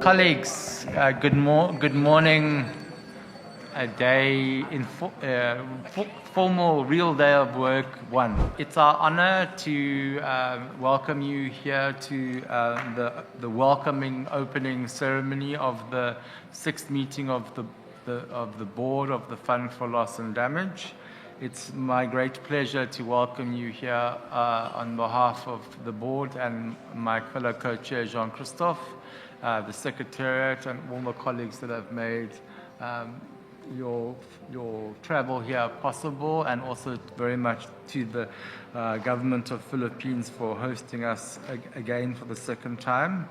Colleagues, good morning. A day in formal real day of work one. It's our honor to welcome you here to the welcoming opening ceremony of the 6th meeting of the board of the Fund for Loss and Damage. It's my great pleasure to welcome you here on behalf of the board and my fellow co-chair Jean-Christophe, the Secretariat and all the colleagues that have made your travel here possible, and also very much to the government of Philippines for hosting us again for the second time.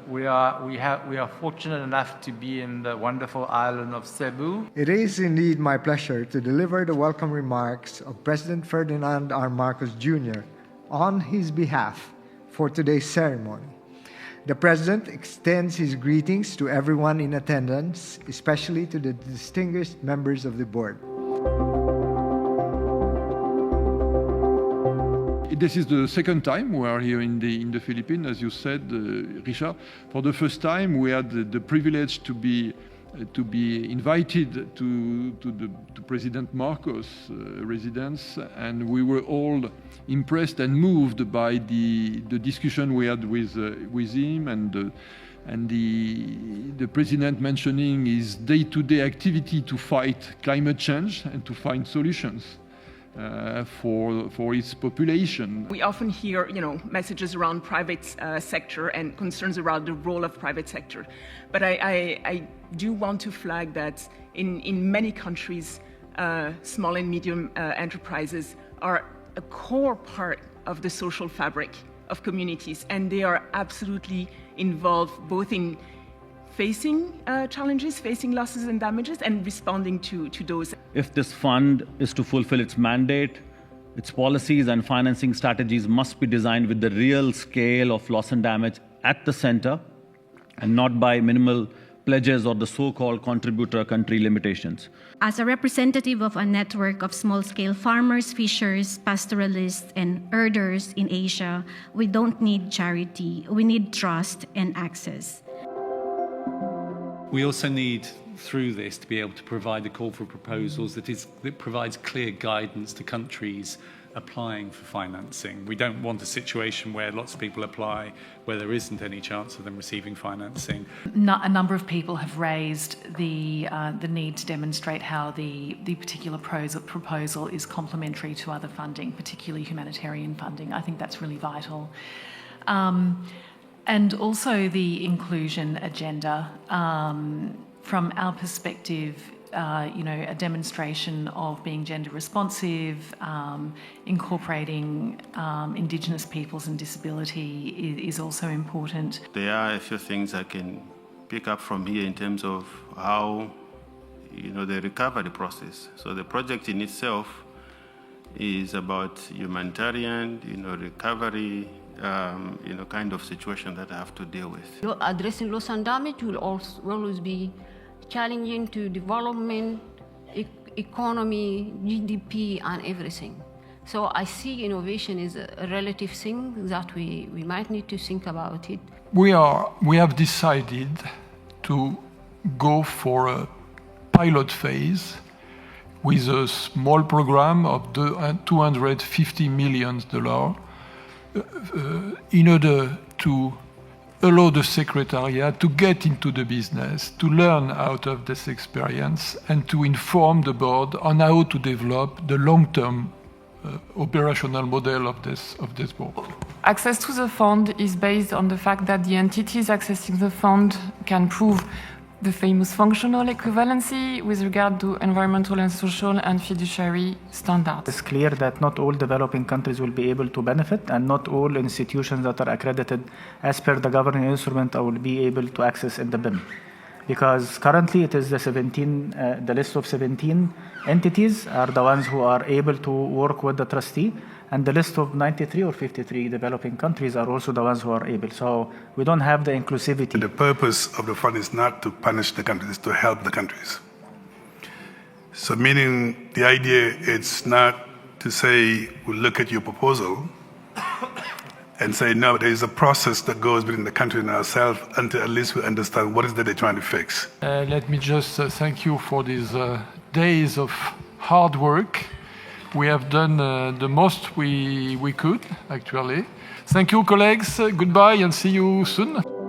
We are fortunate enough to be in the wonderful island of Cebu. It is indeed my pleasure to deliver the welcome remarks of President Ferdinand R. Marcos Jr. on his behalf for today's ceremony. The President extends his greetings to everyone in attendance, especially to the distinguished members of the board. This is the second time we are here in the Philippines, as you said, Richard. For the first time, we had the privilege to be invited to President Marcos' residence, and we were all impressed and moved by the discussion we had with him, and the President mentioning his day-to-day activity to fight climate change and to find solutions for its population. We often hear, messages around private sector and concerns around the role of private sector. But I do want to flag that in many countries, small and medium enterprises are a core part of the social fabric of communities, and they are absolutely involved both in facing challenges, facing losses and damages, and responding to those. If this fund is to fulfill its mandate, its policies and financing strategies must be designed with the real scale of loss and damage at the center, and not by minimal pledges or the so-called contributor country limitations. As a representative of a network of small-scale farmers, fishers, pastoralists, and herders in Asia, we don't need charity, we need trust and access. We also need, through this, to be able to provide a call for proposals that provides clear guidance to countries applying for financing. We don't want a situation where lots of people apply where there isn't any chance of them receiving financing. A number of people have raised the need to demonstrate how the particular proposal is complementary to other funding, particularly humanitarian funding. I think that's really vital. And also the inclusion agenda. From our perspective, a demonstration of being gender responsive, incorporating Indigenous peoples and disability is also important. There are a few things I can pick up from here in terms of how, the recovery process. So the project in itself is about humanitarian, recovery, kind of situation that I have to deal with. Addressing loss and damage will always be challenging to development, economy, GDP, and everything. So I see innovation is a relative thing that we might need to think about it. We have decided to go for a pilot phase with a small program of $250 million in order to allow the Secretariat to get into the business, to learn out of this experience, and to inform the board on how to develop the long-term operational model of this board. Access to the fund is based on the fact that the entities accessing the fund can prove the famous functional equivalency with regard to environmental and social and fiduciary standards. It's clear that not all developing countries will be able to benefit, and not all institutions that are accredited as per the governing instrument will be able to access in the BIM. Because currently it is the list of 17 entities are the ones who are able to work with the trustee, and the list of 93 or 53 developing countries are also the ones who are able. So we don't have the inclusivity. The purpose of the fund is not to punish the countries, it's to help the countries. So meaning the idea, it's not to say, we'll look at your proposal and say, no, there is a process that goes between the country and ourselves until at least we understand what is that they're trying to fix. Let me just thank you for these days of hard work. We have done the most we could, actually. Thank you, colleagues. Goodbye and see you soon.